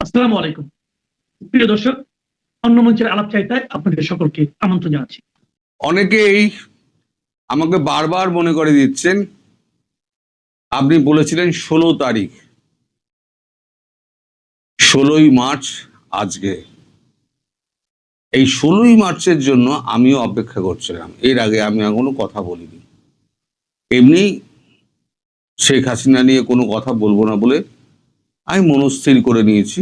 আসসালামু আলাইকুম। প্রিয় দর্শক, অন্য মঞ্চের আলাপচারিতায় আপনাদের সকলকে আমন্ত্রণ জানাচ্ছি। অনেকেই আমাকে বারবার মনে করে দিচ্ছেন, আপনি বলেছিলেন 16 তারিখ, 16ই মার্চ আজকে। এই 16ই মার্চের জন্য আমিও অপেক্ষা করছিলাম। এর আগে আমি এখনো কথা বলিনি। এমনি শেখ হাসিনা নিয়ে কোনো কথা বলবো না বলে আমি মনস্থির করে নিয়েছি,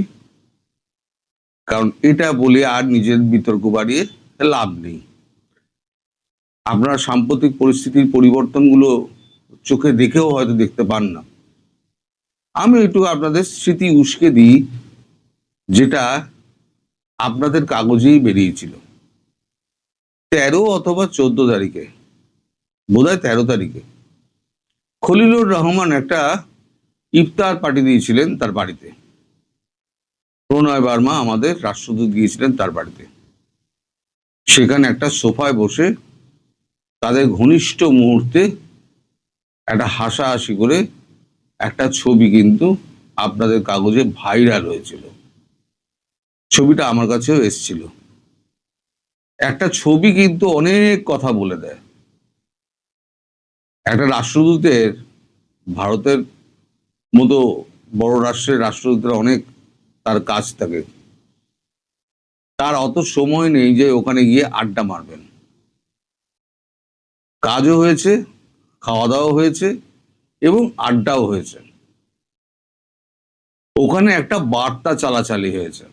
কারণ এটা বলে আর নিজের বিতর্ক বাড়িয়ে লাভ নেই। আপনারা সাম্প্রতিক পরিস্থিতির পরিবর্তনগুলো চোখে দেখেও হয়তো দেখতে পান না। আমি একটু আপনাদের স্মৃতি উস্কে দিই, যেটা আপনাদের কাগজেই বেরিয়েছিল 13 অথবা 14 তারিখে, বোধহয় 13 তারিখে খলিলুর রহমান একটা ইফতার পার্টি দিয়েছিলেন তার বাড়িতে। প্রণয় বার্মা আমাদের রাষ্ট্রদূত গিয়েছিলেন তার বাড়িতে। সেখানে একটা সোফায় বসে তাদের ঘনিষ্ঠ মুহূর্তে একটা হাসাহাসি করে একটা ছবি কিন্তু আপনাদের কাগজে ভাইরাল হয়েছিল। ছবিটা আমার কাছেও এসেছিল। একটা ছবি কিন্তু অনেক কথা বলে দেয়। একটা রাষ্ট্রদূতের, ভারতের মতো বড় রাষ্ট্রের রাষ্ট্রদূতের অনেক তার কাজ থাকে, তার অত সময় নেই যে ওখানে গিয়ে আড্ডা মারবেন। কাজও হয়েছে, খাওয়া দাওয়া হয়েছে এবং আড্ডাও হয়েছে। ওখানে একটা বার্তা চালাচালি হয়েছে,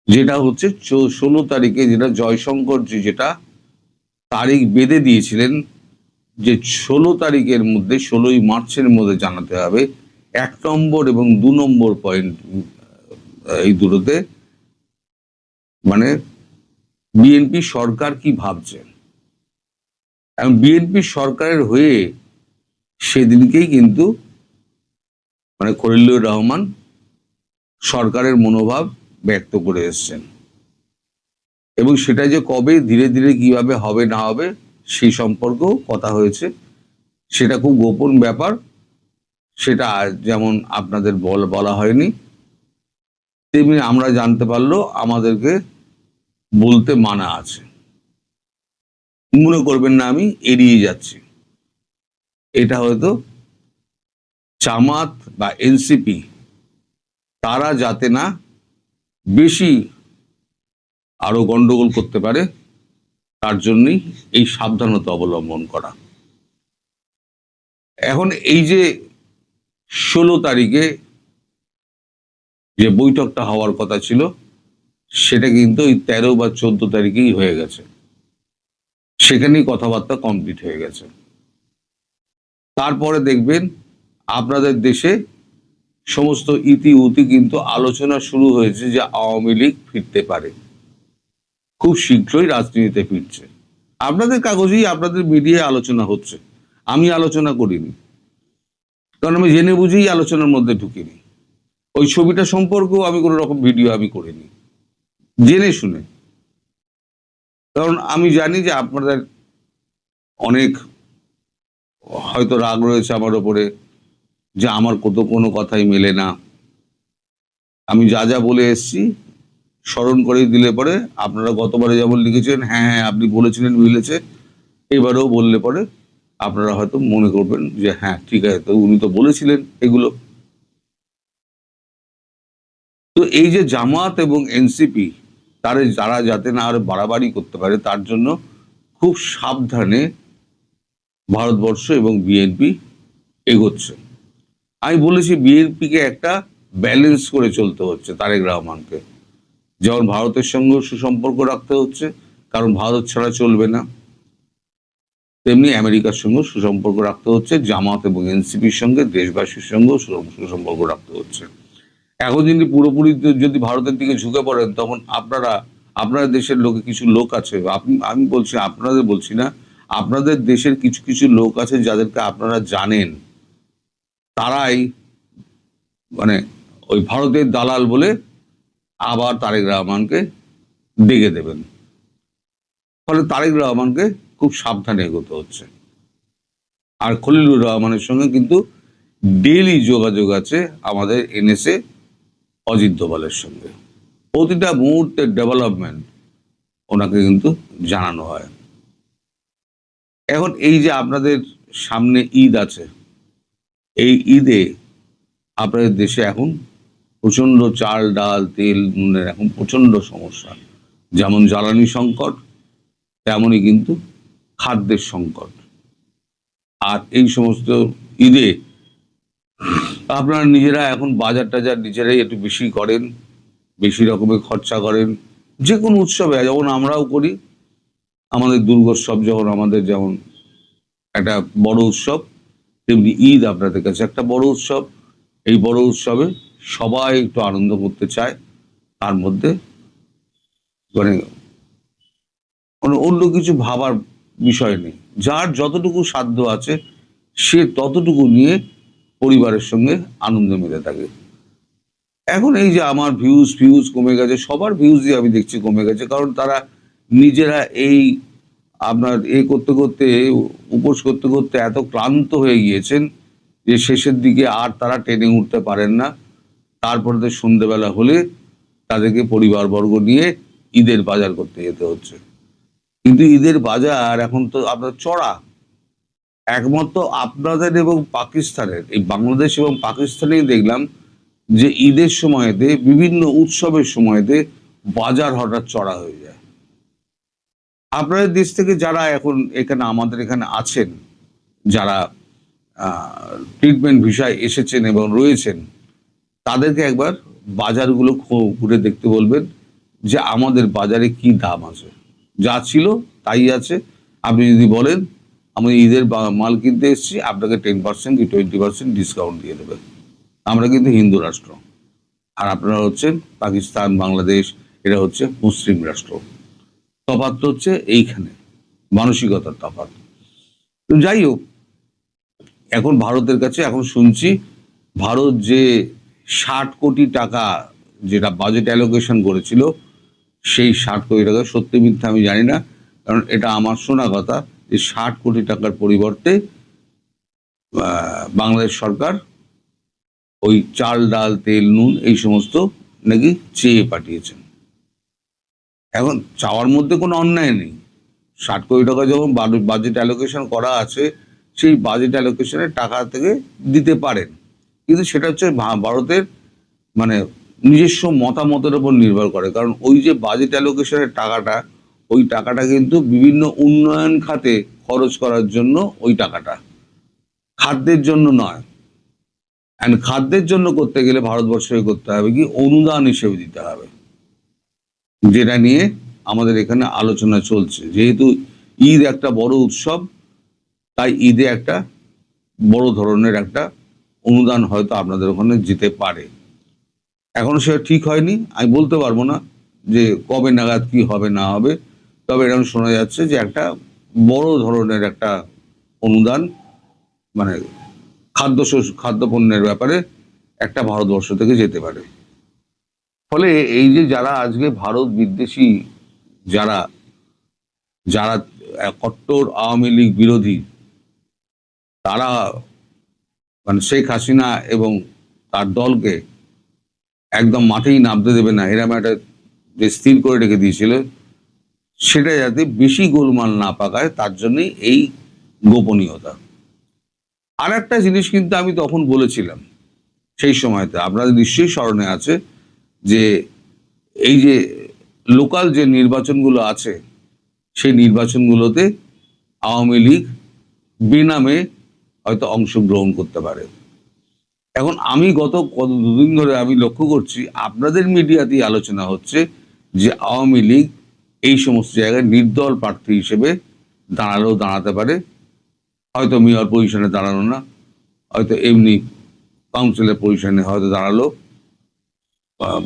যেটা হচ্ছে 16 তারিখে, যেটা জয়শঙ্করজি যেটা তারিখ বেঁধে দিয়েছিলেন যে 16 তারিখের মধ্যে, 16ই মার্চের মধ্যে জানাতে হবে 1 নম্বর এবং 2 নম্বর পয়েন্ট, এই দুটোতে মানে বিএনপি সরকার কি ভাবছে। এবং বিএনপি সরকারের হয়ে সেদিনকেই কিন্তু মানে খলিলুর রহমান সরকারের মনোভাব ব্যক্ত করে এসছেন, এবং সেটা যে কবে ধীরে ধীরে কিভাবে হবে না হবে সেই সম্পর্কেও কথা হয়েছে। সেটা খুব গোপন ব্যাপার, সেটা যেমন আপনাদের বলা হয়নি, তেমনি আমরা জানতে পারলেও আমাদেরকে বলতে মানা আছে। মনে করবেন না আমি এড়িয়ে যাচ্ছি। এটা হয়তো জামাত বা এনসিপি তারা যাতে না বেশি আরো গন্ডগোল করতে পারে, তার জন্যই এই সাবধানতা অবলম্বন করা। এখন এই যে 16 তারিখে যে বৈঠকটা হওয়ার কথা ছিল, সেটা কিন্তু ওই 13 বা 14 তারিখেই হয়ে গেছে। সেখানেই কথাবার্তা কমপ্লিট হয়ে গেছে। তারপরে দেখবেন আপনাদের দেশে সমস্ত ইতিউতি কিন্তু আলোচনা শুরু হয়েছে যে আওয়ামী লীগ ফিরতে পারে, খুব শীঘ্রই রাজনীতিতে ফিরছে। আপনাদের কাগজেই, আপনাদের মিডিয়ায় আলোচনা হচ্ছে। আমি আলোচনা করিনি, কারণ আমি জেনে বুঝেই আলোচনার মধ্যে ঢুকিনি। ওই ছবিটা সম্পর্কেও আমি কোনো রকম ভিডিও আমি করিনি, জেনে শুনে। কারণ আমি জানি যে আপনাদের অনেক হয়তো রাগ রয়েছে আমার ওপরে, যে আমার কোনো কথাই মেলে না। আমি যা যা বলে এসছি স্মরণ করে দিলে পরে আপনারা গতবারে যেমন লিখেছেন হ্যাঁ হ্যাঁ আপনি বলেছিলেন মিলেছে, এবারেও বললে পরে আপনারা হয়তো মনে করবেন যে হ্যাঁ ঠিক আছে, তো উনি তো বলেছিলেন এগুলো। তো এই যে জামাত এবং এনসিপি যারা যাতে না আর বাড়াবাড়ি করতে পারে, তার জন্য খুব সাবধানে ভারতবর্ষ এবং বিএনপি এগোচ্ছে। আমি বলেছি বিএনপিকে একটা ব্যালেন্স করে চলতে হচ্ছে। তারেক রহমানকে যেমন ভারতের সঙ্গে সুসম্পর্ক রাখতে হচ্ছে, কারণ ভারত ছাড়া চলবে না, তেমনি আমেরিকার সঙ্গে সুসম্পর্ক রাখতে হচ্ছে, জামাত এবং এনসিপির সঙ্গে, দেশবাসীর সঙ্গেও সুসম্পর্ক রাখতে হচ্ছে। এখন যদি পুরোপুরি যদি ভারতের দিকে ঝুঁকে পড়েন, তখন আপনাদের দেশের লোকে কিছু লোক আছে, আমি বলছি আপনাদের বলছি না, আপনাদের দেশের কিছু কিছু লোক আছে যাদেরকে আপনারা জানেন, তারাই মানে ওই ভারতের দালাল বলে আবার তারেক রহমানকে ডেকে দেবেন। ফলে তারেক রহমানকে খুব সাবধানে এগোতে হচ্ছে। আর খলিলুর রহমানের সঙ্গে কিন্তু ডেইলি যোগাযোগ আছে আমাদের এনএসএ অজিত দোভালের সঙ্গে। প্রতিটা মুহূর্তের ডেভেলপমেন্ট ওনাকে কিন্তু জানানো হয়। এখন এই যে আপনাদের সামনে ঈদ আছে, এই ঈদে আপনাদের দেশে এখন প্রচন্ড চাল ডাল তেল নুনের এখন প্রচন্ড সমস্যা। যেমন জ্বালানি সংকট, তেমনই কিন্তু খাদ্যের সংকট। আর এই সমস্ত ঈদে আপনারা নিজেরা এখন বাজার টাজার নিজেরাই একটু বেশি করেন, বেশি রকমের খরচা করেন। যে কোনো উৎসবে যেমন আমরাও করি, আমাদের দুর্গোৎসব যখন আমাদের যেমন একটা বড় উৎসব, তেমনি ঈদ আপনাদের কাছে একটা বড় উৎসব। এই বড় উৎসবে সবাই একটু আনন্দ করতে চায়, তার মধ্যে মানে অন্য কিছু ভাবার বিষয় নেই। যার যতটুকু সাধ্য আছে সে ততটুকু নিয়ে পরিবারের সঙ্গে আনন্দ মেতে থাকে। এখন এই যে আমার ভিউজ কমে গেছে, সবার ভিউজই আমি দেখছি কমে গেছে, কারণ তারা নিজেরা এই আপনার করতে করতে, উপোস করতে করতে এত ক্লান্ত হয়ে গিয়েছেন যে শেষের দিকে আর তারা টেনে উঠতে পারেন না। তারপরে তো সন্ধ্যেবেলা হলে তাদেরকে পরিবারবর্গ নিয়ে ঈদের বাজার করতে যেতে হচ্ছে। কিন্তু ঈদের বাজার এখন তো আপনার চড়া। একমাত্র আপনাদের এবং পাকিস্তানের, এই বাংলাদেশ এবং পাকিস্তানেই দেখলাম যে ঈদের সময়তে, বিভিন্ন উৎসবের সময়তে বাজার হঠাৎ চড়া হয়ে যায়। আপনাদের দেশ থেকে যারা এখন এখানে আমাদের এখানে আছেন, যারা ট্রিটমেন্ট ভিসায় এসেছেন এবং রয়েছেন, তাদেরকে একবার বাজারগুলো ঘুরে দেখতে বলবেন যে আমাদের বাজারে কি দাম আছে। যা ছিল তাই আছে। আপনি যদি বলেন আমি ঈদের মাল কিনতে এসেছি, আপনাকে 10% কি 20% ডিসকাউন্ট দিয়ে দেবে। আমরা কিন্তু হিন্দু রাষ্ট্র, আর আপনারা হচ্ছেন পাকিস্তান, বাংলাদেশ, এরা হচ্ছে মুসলিম রাষ্ট্র। তফাৎ হচ্ছে এইখানে, মানসিকতার তফাৎ। তো যাই হোক, এখন ভারতের কাছে এখন শুনছি ভারত যে 60 কোটি টাকা যেটা বাজেট অ্যালোকেশন করেছিল, সেই 60 কোটি টাকা সত্যি মিথ্যা আমি জানি না, কারণ এটা আমার শোনা কথা যে 60 কোটি টাকার পরিবর্তে বাংলাদেশ সরকার ওই চাল ডাল তেল নুন এই সমস্ত নাকি চেয়ে পাঠিয়েছেন। এখন চাওয়ার মধ্যে কোনো অন্যায় নেই। 60 কোটি টাকা যখন বাজেট অ্যালোকেশন করা আছে, সেই বাজেট অ্যালোকেশনের টাকা থেকে দিতে পারেন, কিন্তু সেটা হচ্ছে ভারতের মানে নিজস্ব মতামতের উপর নির্ভর করে। কারণ ওই যে বাজেট অ্যালোকেশনের টাকাটা, ওই টাকাটা কিন্তু বিভিন্ন উন্নয়ন খাতে খরচ করার জন্য, ওই টাকাটা খাদ্যের জন্য নয়। অ্যান্ড খাদ্যের জন্য করতে গেলে ভারতবর্ষকে করতে হবে কি, অনুদান হিসেবে দিতে হবে, যেটা নিয়ে আমাদের এখানে আলোচনা চলছে। যেহেতু ঈদ একটা বড় উৎসব, তাই ঈদে একটা বড় ধরনের একটা অনুদান হয়তো আপনাদের ওখানে যেতে পারে। এখনো সেটা ঠিক হয়নি, আমি বলতে পারবো না যে কবে নাগাদ কি হবে না হবে, তবে এরকম শোনা যাচ্ছে যে একটা বড় ধরনের একটা অনুদান, মানে খাদ্যপণ্যের ব্যাপারে একটা ভারতবর্ষ থেকে যেতে পারে। ফলে এই যে যারা আজকে ভারত বিদ্বেষী, যারা যারা কট্টর আওয়ামী লীগ বিরোধী, তারা মানে শেখ হাসিনা এবং তার দলকে একদম মাঠেই নামতে দেবে না, এরকম একটা যে স্থির করে রেখে দিয়েছিল, সেটা যাতে বেশি গোলমাল না পাকায়, তার জন্যই এই গোপনীয়তা। আর একটা জিনিস কিন্তু আমি তখন বলেছিলাম সেই সময়তে, আপনাদের নিশ্চয়ই স্মরণে আছে, যে এই যে লোকাল যে নির্বাচনগুলো আছে, সেই নির্বাচনগুলোতে আওয়ামী লীগ বেনামে হয়তো অংশগ্রহণ করতে পারে। এখন আমি গত দুদিন ধরে আমি লক্ষ্য করছি আপনাদের মিডিয়াতেই আলোচনা হচ্ছে যে আওয়ামী লীগ এই সমস্ত জায়গায় নির্দল প্রার্থী হিসেবে দাঁড়ালেও দাঁড়াতে পারে, হয়তো মেয়র পজিশনে দাঁড়ালো না, হয়তো এমনি কাউন্সিলের পজিশনে হয়তো দাঁড়ালো,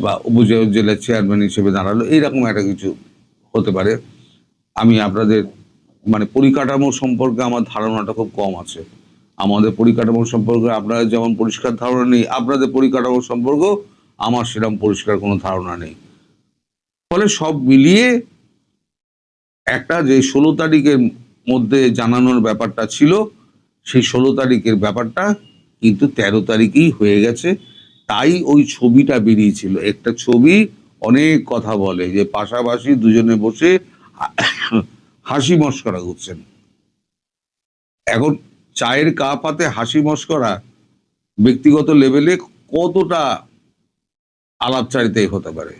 বা উপজেলা চেয়ারম্যান হিসেবে দাঁড়ালো, এইরকম একটা কিছু হতে পারে। আমি আপনাদের মানে পরিকাঠামো সম্পর্কে আমার ধারণাটা খুব কম আছে। আমাদের পরিকাঠামো সম্পর্কে আপনারা যেমন পরিষ্কার ধারণা নেই, আপনাদের পরিকাঠামো সম্পর্ক আমার সেরকম পরিষ্কার কোনো ধারণা নেই। ফলে সব মিলিয়ে একটা যে 16 তারিখের মধ্যে জানানোর ব্যাপারটা ছিল, সেই 16 তারিখের ব্যাপারটা কিন্তু 13 তারিখেই হয়ে গেছে। তাই ওই ছবিটা বেরিয়েছিল। একটা ছবি অনেক কথা বলে যে পাশাপাশি দুজনে বসে হাসি মশকরা করছেন। এখন চায়ের কাপ হাতে হাসি মশকরা ব্যক্তিগত লেভেলে কতটা আলাপচারিতাই হতে পারে?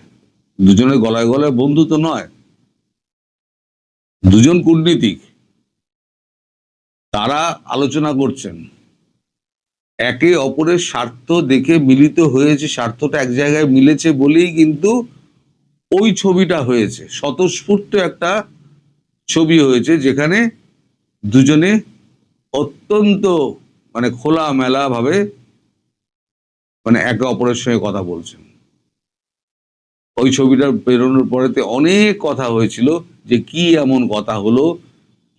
দুজনের গলায় গলায় বন্ধু তো নয়, দুজন কূটনীতিক, তারা আলোচনা করছেন, একে অপরের স্বার্থ দেখে মিলিত হয়েছে, স্বার্থটা এক জায়গায় মিলেছে বলেই কিন্তু ওই ছবিটা হয়েছে। স্বতঃস্ফূর্ত একটা ছবি হয়েছে যেখানে দুজনে অত্যন্ত মানে খোলামেলা ভাবে মানে একে অপরের সঙ্গে কথা বলছেন। ওই ছবিটা বেরোনোর পরেতে অনেক কথা হয়েছিল যে কি এমন কথা হলো,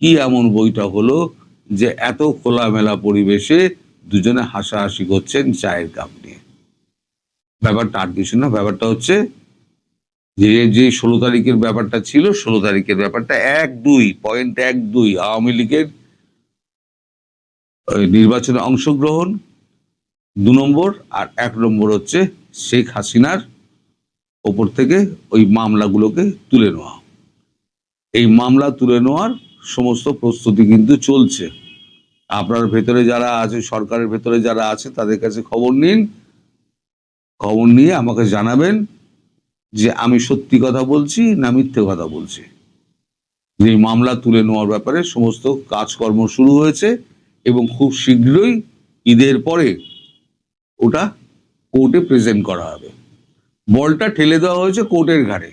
কি এমন বইটা হলো যে এত খোলামেলা পরিবেশে দুজনে হাসাহাসি করছেন চায়ের কাপ নিয়ে। ব্যাপারটা আর কিছু না, ব্যাপারটা হচ্ছে যে যে 16 তারিখের ব্যাপারটা ছিল, 16 তারিখের ব্যাপারটা 1-2 আওয়ামী লীগের নির্বাচনে অংশগ্রহণ 2 নম্বর, আর 1 নম্বর হচ্ছে শেখ হাসিনার ওপর থেকে ওই মামলাগুলোকে তুলে নেওয়া। এই মামলা তুলে নেওয়ার সমস্ত প্রস্তুতি কিন্তু চলছে। আপনার ভেতরে যারা আছে, সরকারের ভেতরে যারা আছে, তাদের কাছে খবর নিন, খবর নিয়ে আমাকে জানাবেন যে আমি সত্যি কথা বলছি না মিথ্যে কথা বলছি। যে মামলা তুলে নেওয়ার ব্যাপারে সমস্ত কাজকর্ম শুরু হয়েছে এবং খুব শীঘ্রই ঈদের পরে ওটা কোর্টে প্রেজেন্ট করা হবে। বলটা ঠেলে দেওয়া হয়েছে কোর্টের ঘাড়ে।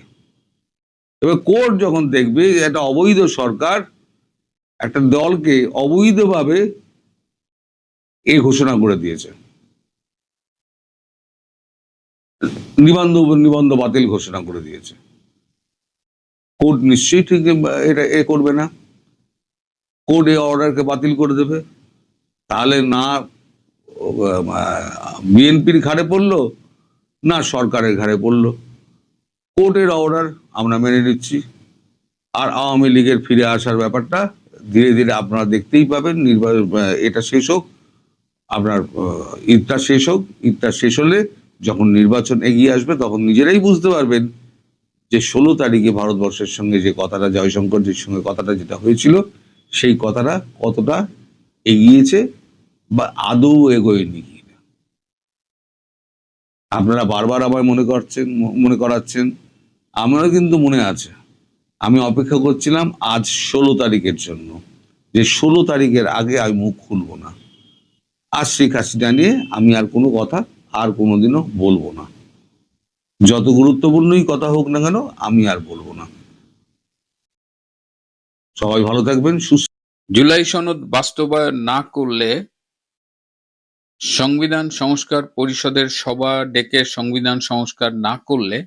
এবার কোর্ট যখন দেখবে যে একটা অবৈধ সরকার একটা দলকে অবৈধভাবে এই ঘোষণা করে দিয়েছে, নিবন্ধ বাতিল ঘোষণা করে দিয়েছে, কোর্ট নিশ্চয়ই ঠিক এটা করবে না, কোর্ট এই অর্ডারকে বাতিল করে দেবে। তাহলে না বিএনপির ঘাড়ে পড়লো না সরকারের ঘাড়ে পড়লো, কোর্টের অর্ডার আমরা মেনে নিচ্ছি। আর আওয়ামী লীগের ফিরে আসার ব্যাপারটা ধীরে ধীরে আপনারা দেখতেই পাবেন। এটা শেষ হোক, আপনার ঈদটা শেষ হোক, ঈদটা শেষ হলে যখন নির্বাচন এগিয়ে আসবে তখন নিজেরাই বুঝতে পারবেন যে 16 তারিখে ভারতবর্ষের সঙ্গে যে কথাটা, জয়শঙ্করজির সঙ্গে কথাটা যেটা হয়েছিল, সেই কথাটা কতটা এগিয়েছে বা আদৌ এগোয়নি কিনা। আপনারা বারবার আমায় মনে করাচ্ছেন, আমারও কিন্তু মনে আছে। আমি অপেক্ষা করছিলাম আজ 16 তারিখের জন্য, যে 16 তারিখের আগে আমি মুখ খুলবো না। আজ শেখ হাসিনা নিয়ে আমি আর কোনো কথা আর কোনোদিনও বলবো না, যত গুরুত্বপূর্ণই কথা হোক না কেন আমি আর বলবো না। সবাই ভালো থাকবেন, সুস্থ। জুলাই সনদ বাস্তবায়ন না করলে সংবিধান সংস্কার পরিষদের সভা ডেকে সংবিধান সংস্কার না করলে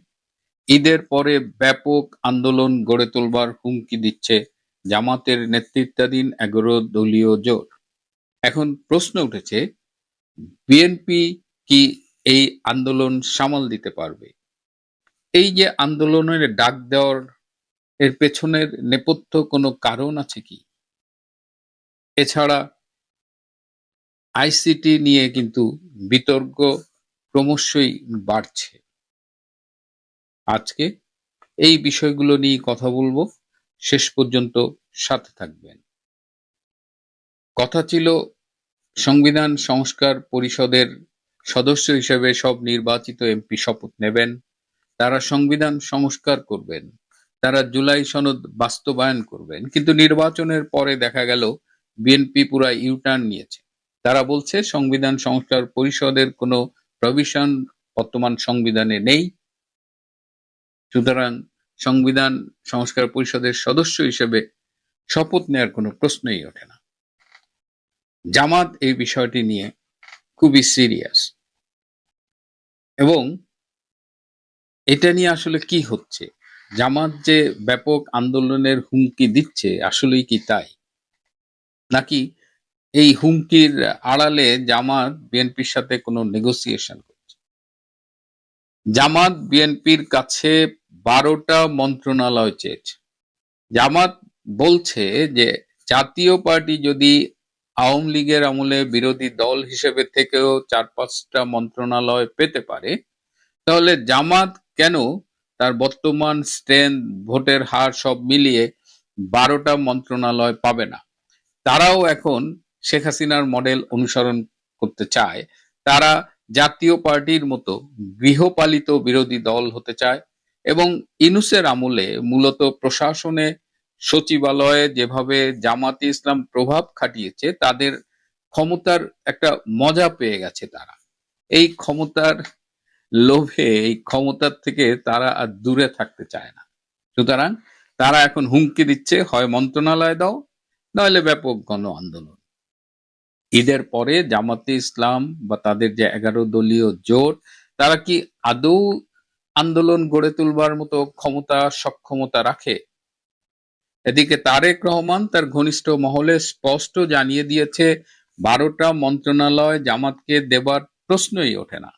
ঈদের পরে ব্যাপক আন্দোলন গড়ে তোলবার হুমকি দিচ্ছে জামাতের নেতৃত্বাধীন 11 দলীয় জোট। এখন প্রশ্ন উঠেছে, বিএনপি কি এই আন্দোলন সামাল দিতে পারবে? এই যে আন্দোলনের ডাক দেওয়ার এর পেছনের নেপথ্য কোনো কারণ আছে কি? এছাড়া আইসিটি নিয়ে কিন্তু বিতর্ক ক্রমশই বাড়ছে। আজকে এই বিষয়গুলো নিয়ে কথা বলবো, শেষ পর্যন্ত সাথে থাকবেন। কথা ছিল সংবিধান সংস্কার পরিষদের সদস্য হিসেবে সব নির্বাচিত এমপি শপথ নেবেন, তারা সংবিধান সংস্কার করবেন, তারা জুলাই সনদ বাস্তবায়ন করবেন। কিন্তু নির্বাচনের পরে দেখা গেল বিএনপি পুরা ইউটার্ন নিয়েছে। তারা বলছে সংবিধান সংস্কার পরিষদের কোনো প্রভিশন বর্তমান সংবিধানে নেই, সুতরাং সংবিধান সংস্কার পরিষদের সদস্য হিসেবে শপথ নেওয়ার কোনো প্রশ্নই ওঠে না। জামাত এই বিষয়টি নিয়ে খুবই সিরিয়াস, এবং এটা নিয়ে আসলে কি হচ্ছে, জামাত যে ব্যাপক আন্দোলনের হুমকি দিচ্ছে আসলেই কি তাই, নাকি এই হুমকির আড়ালে জামাত বিএনপির সাথে কোনো নেগোসিয়েশন করছে? জামাত বিএনপির কাছে 12টা মন্ত্রণালয় চেয়েছে। জামাত বলছে যে জাতীয় পার্টি যদি আওয়ামী লীগের আমলে বিরোধী দল হিসেবে থেকেও 4-5টা মন্ত্রণালয় পেতে পারে, তাহলে জামাত কেন তার বর্তমান স্ট্রেংথ, ভোটের হার সব মিলিয়ে 12টা মন্ত্রণালয় পাবে না? তারাও এখন শেখ হাসিনার মডেল অনুসরণ করতে চায়। তারা জাতীয় পার্টির মতো গৃহপালিত বিরোধী দল হতে চায় এবং ইউনূসের আমলে মূলত প্রশাসনে, সচিবালয়ে যেভাবে জামাতে ইসলাম প্রভাব খাটিয়েছে, তাদের ক্ষমতার একটা মজা পেয়ে গেছে তারা। এই ক্ষমতার লোভে, এই ক্ষমতার থেকে তারা আর দূরে থাকতে চায় না। সুতরাং তারা এখন হুমকি দিচ্ছে, হয় মন্ত্রণালয় দাও, নইলে ব্যাপক গণ আন্দোলন। ঈদের পরে জামাতে ইসলাম বা তাদের যে 11 দলীয় জোট, তারা কি আদৌ আন্দোলন গড়ে তুলবার মতো ক্ষমতা, সক্ষমতা রাখে? এদিকে তারেক রহমান তার ঘনিষ্ঠ মহলে স্পষ্ট জানিয়ে দিয়েছে 12টা মন্ত্রণালয় জামাতকে দেবার প্রশ্নই ওঠে না।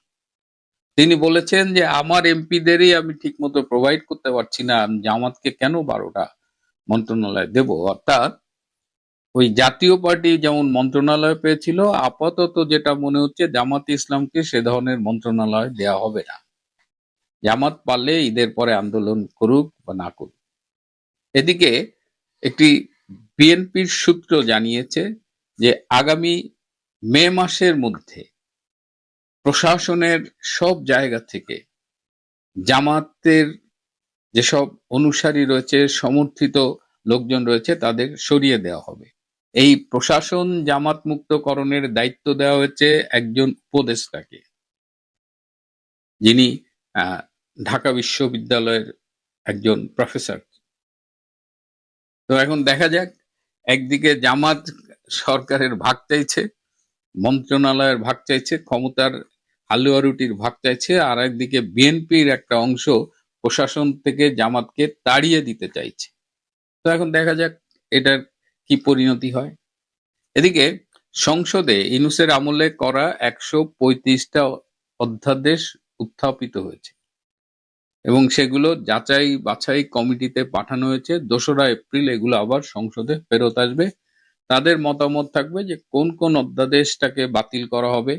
তিনি বলেছেন যে আমার এমপিদেরই আমি ঠিক মতো প্রোভাইড করতে পারছি না, আমি জামাতকে কেন 12টা মন্ত্রণালয় দেব? অর্থাৎ ওই জাতীয় পার্টি যেমন মন্ত্রণালয় পেয়েছিল, আপাতত যেটা মনে হচ্ছে জামাতে ইসলামকে সে ধরনের মন্ত্রণালয় দেয়া হবে না। জামাত পারলে ঈদের পরে আন্দোলন করুক বা না করুক। এদিকে একটি বিএনপির সূত্র জানিয়েছে যে আগামী মে মাসের মধ্যে প্রশাসনের সব জায়গা থেকে জামাতের যেসব অনুসারী রয়েছে, সমর্থিত লোকজন রয়েছে, তাদের সরিয়ে দেওয়া হবে। এই প্রশাসন জামাত মুক্তকরণের দায়িত্ব দেওয়া হয়েছে একজন উপদেষ্টাকে, যিনি ঢাকা বিশ্ববিদ্যালয়ের একজন প্রফেসর। তো এখন দেখা যাক, একদিকে জামাত সরকারের ভাগ চাইছে, মন্ত্রণালয়ের ভাগ চাইছে, ক্ষমতার হালুয়া রুটির ভাগ চাইছে, আর একদিকে বিএনপির একটা অংশ প্রশাসন থেকে জামাতকে তাড়িয়ে দিতে চাইছে। তো এখন দেখা যাক এটার কি পরিণতি হয়। এদিকে সংসদে ইউনূসের আমলে করা 135টা অধ্যাদেশ উত্থাপিত হয়েছে এবং সেগুলো যাচাই বাছাই কমিটিতে পাঠানো হয়েছে। 2রা এপ্রিল এগুলো আবার সংসদে ফেরত আসবে। তাদের মতামত থাকবে যে কোন কোন অধ্যাদেশটাকে বাতিল করা হবে,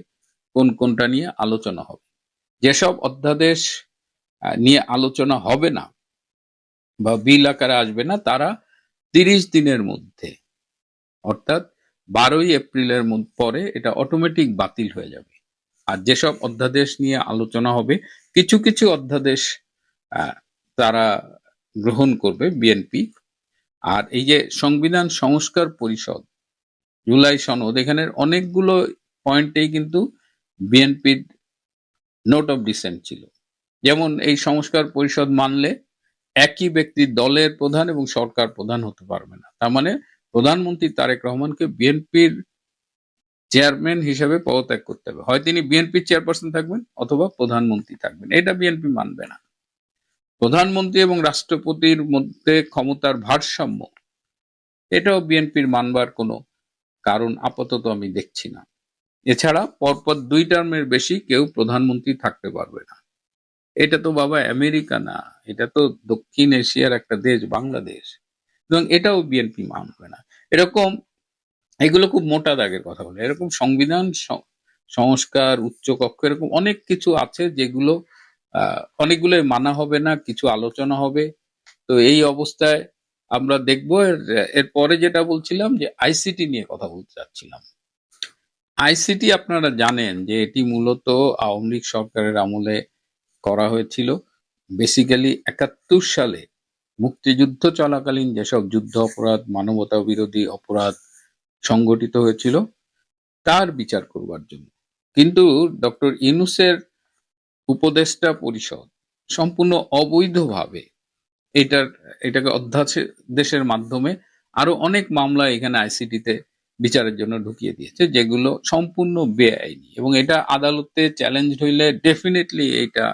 কোন কোনটা নিয়ে আলোচনা হবে। যেসব অধ্যাদেশ নিয়ে আলোচনা হবে না বা বিল আকারে আসবে না, তারা 30 দিনের মধ্যে, অর্থাৎ 12ই এপ্রিলের পরে এটা অটোমেটিক বাতিল হয়ে যাবে। আর যেসব অধ্যাদেশ নিয়ে আলোচনা হবে, কিছু কিছু অধ্যাদেশ তারা গ্রহণ করবে বিএনপি। আর এই যে সংবিধান সংস্কার পরিষদ, জুলাই সনদ, এখানের অনেকগুলো পয়েন্টেই কিন্তু বিএনপির নোট অফ ডিসেন্ট ছিল। যেমন এই সংস্কার পরিষদ মানলে একই ব্যক্তি দলের প্রধান এবং সরকার প্রধান হতে পারবে না। তার মানে প্রধানমন্ত্রী তারেক রহমানকে বিএনপির চেয়ারম্যান হিসেবে পদত্যাগ করতে হবে। হয় তিনি বিএনপির চেয়ারপারসন থাকবেন অথবা প্রধানমন্ত্রী থাকবেন। এটা বিএনপি মানবে না। প্রধানমন্ত্রী এবং রাষ্ট্রপতির মধ্যে ক্ষমতার ভারসাম্য, এটাও বিএনপির মানবার কোনো কারণ আপাতত আমি দেখছি না। এছাড়া পরপর 2 টার্মের বেশি কেউ প্রধানমন্ত্রী থাকতে পারবে না। এটা তো বাবা আমেরিকা না, এটা তো দক্ষিণ এশিয়ার একটা দেশ, বাংলাদেশ, এবং এটাও বিএনপি মানবে না। এরকম এগুলো খুব মোটা দাগের কথা বলে। এরকম সংবিধান সংস্কার, উচ্চকক্ষ, এরকম অনেক কিছু আছে যেগুলো অনেকগুলো মানা হবে না, কিছু আলোচনা হবে। তো এই অবস্থায় আমরা দেখবো। এরপরে যেটা বলছিলাম যে আইসিটি নিয়ে কথা বলতে চাচ্ছিলাম। আইসিটি আপনারা জানেন যে এটি মূলত আওয়ামী লীগ সরকারের আমলে করা হয়েছিল। বেসিক্যালি 71 সালে মুক্তিযুদ্ধ চলাকালীন যেসব যুদ্ধ অপরাধ, মানবতা বিরোধী অপরাধ সংগঠিত হয়েছিল তার বিচার করবার জন্য। কিন্তু ডক্টর ইউনূসের উপদেষ্টা পরিষদ সম্পূর্ণ অবৈধভাবে এটাকে অধ্যাদেশের মাধ্যমে আরো অনেক মামলা এখানে আইসিটিতে বিচারের জন্য ঢুকিয়ে দিয়েছে, যেগুলো সম্পূর্ণ বেআইনি। এবং এটা আদালতে চ্যালেঞ্জ হইলে ডেফিনেটলি এটা,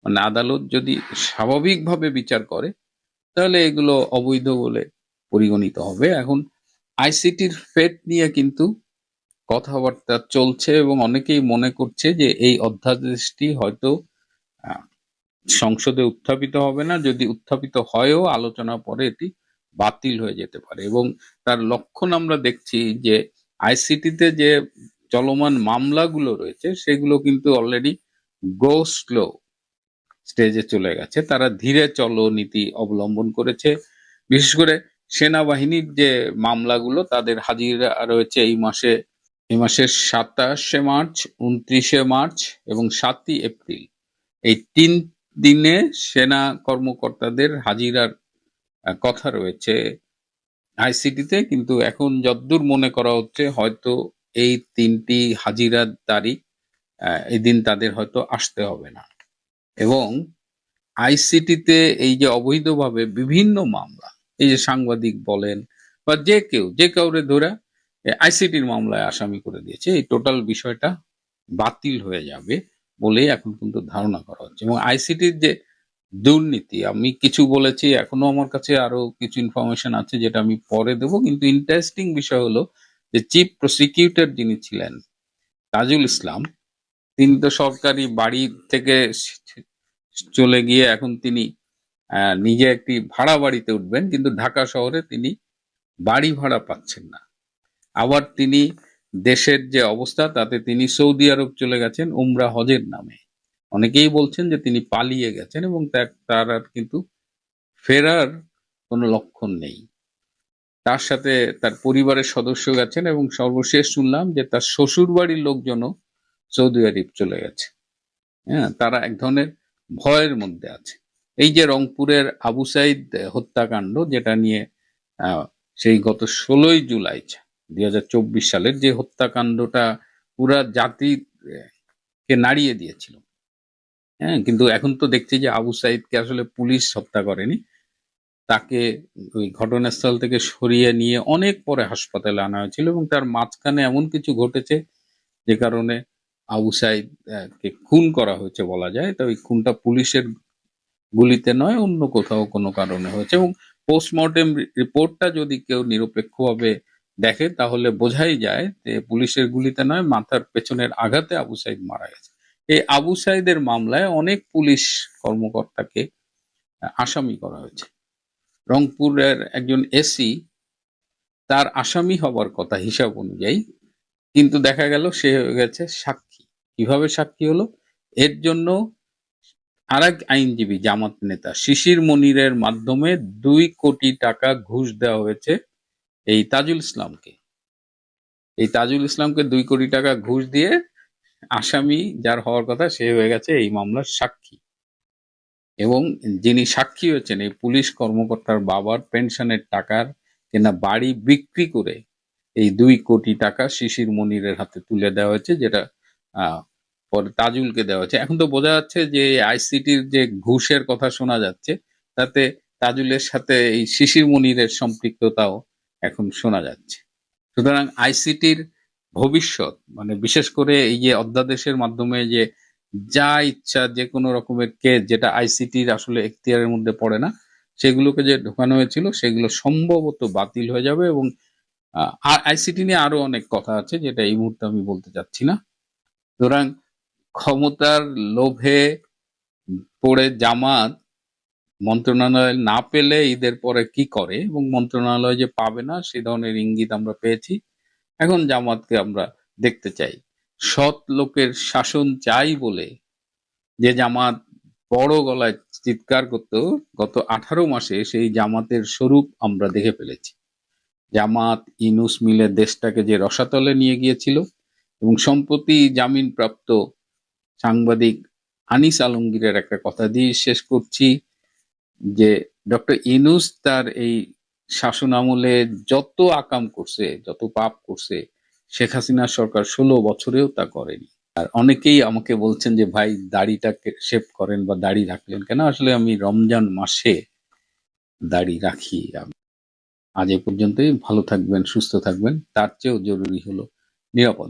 মানে আদালত যদি স্বাভাবিকভাবে বিচার করে তাহলে এগুলো অবৈধ বলে পরিগণিত হবে। এখন আইসিটির ফেট নিয়ে কিন্তু কথাবার্তা চলছে এবং অনেকেই মনে করছে যে এই অধ্যাদেশটি হয়তো সংসদে উত্থাপিত হবে না, যদি উত্থাপিত হয়ও আলোচনা পরে এটি বাতিল হয়ে যেতে পারে। এবং তার লক্ষণ আমরা দেখছি যে আইসিটিতে যে চলমান মামলাগুলো রয়েছে সেগুলো কিন্তু অলরেডি গো স্লো স্টেজে চলে গেছে। তারা ধীরে চলো নীতি অবলম্বন করেছে। বিশেষ করে সেনাবাহিনীর যে মামলাগুলো তাদের হাজিরা রয়েছে এই মাসের 27শে মার্চ, 29শে মার্চ এবং 7ই এপ্রিল। এই 3 দিনে সেনা কর্মকর্তাদের হাজিরার কথা রয়েছে আইসিটিতে, কিন্তু এখন যতদূর মনে করা হচ্ছে হয়তো এই 3টি হাজিরার তারিখ এই দিন তাদের হয়তো আসতে হবে না। এবং আইসিটিতে এই যে অবৈধভাবে বিভিন্ন মামলা, এই যে সাংবাদিক বলেন বা যে কাউরে ধরে আইসিটির মামলায় আসামি করে দিয়েছে, এই টোটাল বিষয়টা বাতিল হয়ে যাবে বলেই এখন কিন্তু ধারণা করা হচ্ছে। এবং আইসিটির যে দুর্নীতি, আমি কিছু বলেছি, এখনো আমার কাছে আরো কিছু ইনফরমেশন আছে যেটা আমি পরে দেবো, কিন্তু ইন্টারেস্টিং বিষয় হলো যে চিফ প্রসিকিউটর যিনি ছিলেন তাজুল ইসলাম, তিনি তো সরকারি বাড়ি থেকে চলে গিয়ে এখন তিনি নিজে একটি ভাড়া বাড়িতে উঠবেন, কিন্তু ঢাকা শহরে তিনি বাড়ি ভাড়া পাচ্ছেন না। আবার তিনি দেশের যে অবস্থা তাতে তিনি সৌদি আরব চলে গেছেন উমরা হজের নামে। অনেকেই বলছেন যে তিনি পালিয়ে গেছেন এবং তার আর কিন্তু ফেরার কোনো লক্ষণ নেই। তার সাথে তার পরিবারের সদস্য গেছেন এবং সর্বশেষ শুনলাম যে তার শ্বশুর বাড়ির লোকজনও সৌদি আরব চলে গেছে। হ্যাঁ, তারা এক ধরনের ভয়ের মধ্যে আছে। এই যে রংপুরের আবু সাইদ হত্যাকাণ্ড, যেটা নিয়ে সেই গত 16ই জুলাই 2024 সালের যে হত্যাকাণ্ডটা পুরা জাতিকে নাড়িয়ে দিয়েছিল। হ্যাঁ, কিন্তু এখন তো দেখছি যে আবু সাইদকে আসলে পুলিশ হত্যা করেনি, তাকে ওই ঘটনাস্থল থেকে সরিয়ে নিয়ে অনেক পরে হাসপাতালে আনা হয়েছিল এবং তার মাঝখানে এমন কিছু ঘটেছে যে কারণে আবু সাইদ কে খুন করা হয়েছে বলা যায়। তো ওই খুনটা পুলিশের গুলিতে নয়, অন্য কোথাও কোনো কারণে হয়েছে। এবং পোস্টমর্টেম রিপোর্টটা যদি কেউ নিরপেক্ষভাবে দেখে তাহলে বোঝাই যায় যে পুলিশের গুলিতে নয়, মাথার পেছনের আঘাতে আবু সাইদ মারা গেছে। এই আবু সাইদের মামলায় অনেক পুলিশ কর্মকর্তাকে আসামি করা হয়েছে। রংপুরের একজন এসি তার আসামি হবার কথা হিসাব অনুযায়ী, কিন্তু দেখা গেল সে হয়ে গেছে সাক্ষী। কিভাবে সাক্ষী হলো? এর জন্য আরেক আইনজীবী জামাত নেতা শিশির মনিরের মাধ্যমে 2 কোটি টাকা ঘুষ দেওয়া হয়েছে এই তাজুল ইসলামকে। এই তাজুল ইসলামকে 2 কোটি টাকা ঘুষ দিয়ে আসামি যার হওয়ার কথা সে হয়ে গেছে এই মামলার সাক্ষী। এবং যিনি সাক্ষী হয়েছেন এই পুলিশ কর্মকর্তার বাবার পেনশনের টাকার কেনা বাড়ি বিক্রি করে এই 2 কোটি টাকা শিশির মনিরের হাতে তুলে দেওয়া হয়েছে, যেটা পরে তাজুলকে দেওয়া হয়েছে। এখন তো বোঝা যাচ্ছে যে আইসিটির যে ঘুষের কথা শোনা যাচ্ছে তাতে তাজুলের সাথে এই শিশির মনিরের সম্পৃক্ততাও এখন শোনা যাচ্ছে। সুতরাং আইসিটির ভবিষ্যৎ, মানে বিশেষ করে এই যে অধ্যাদেশের মাধ্যমে যে যা ইচ্ছা যে কোনো রকমের কেস যেটা আইসিটির আসলে এখতিয়ারের মধ্যে পড়ে না সেগুলোকে যে ঢোকানো হয়েছিল সেগুলো সম্ভবত বাতিল হয়ে যাবে। এবং আর আইসিটি নিয়ে আরো অনেক কথা আছে যেটা এই মুহূর্তে আমি বলতে চাচ্ছি না। সুতরাং ক্ষমতার লোভে পড়ে জামাত মন্ত্রণালয় না পেলে ঈদের পরে কি করে, এবং মন্ত্রণালয় যে পাবে না সে ধরনের ইঙ্গিত আমরা পেয়েছি। এখন জামাতকে আমরা দেখতে চাই সৎ লোকের শাসন চাই বলে যে জামাত বড় গলায় চিৎকার করতো গত 18 মাসে, সেই জামাতের স্বরূপ আমরা দেখে ফেলেছি। জামাত ইউনূস মিলে দেশটাকে যে রসাতলে নিয়ে গিয়েছিল। এবং সম্প্রতি জামিনপ্রাপ্ত সাংবাদিক আনিস আলমগীরের একটা কথা দিয়ে শেষ করছি যে ডক্টর ইউনূস তার এই শাসন আমলে যত আকাম করছে, যত পাপ করছে, শেখ হাসিনা সরকার 16 বছরেও তা করেনি। আর অনেকেই আমাকে বলছেন যে ভাই দাড়িটাকে শেভ করেন বা দাড়ি রাখলেন কেন? আসলে আমি রমজান মাসে দাড়ি রাখি। আজ এ পর্যন্তই। ভালো থাকবেন, সুস্থ থাকবেন। তার চেয়েও জরুরি হলো নিরাপদ।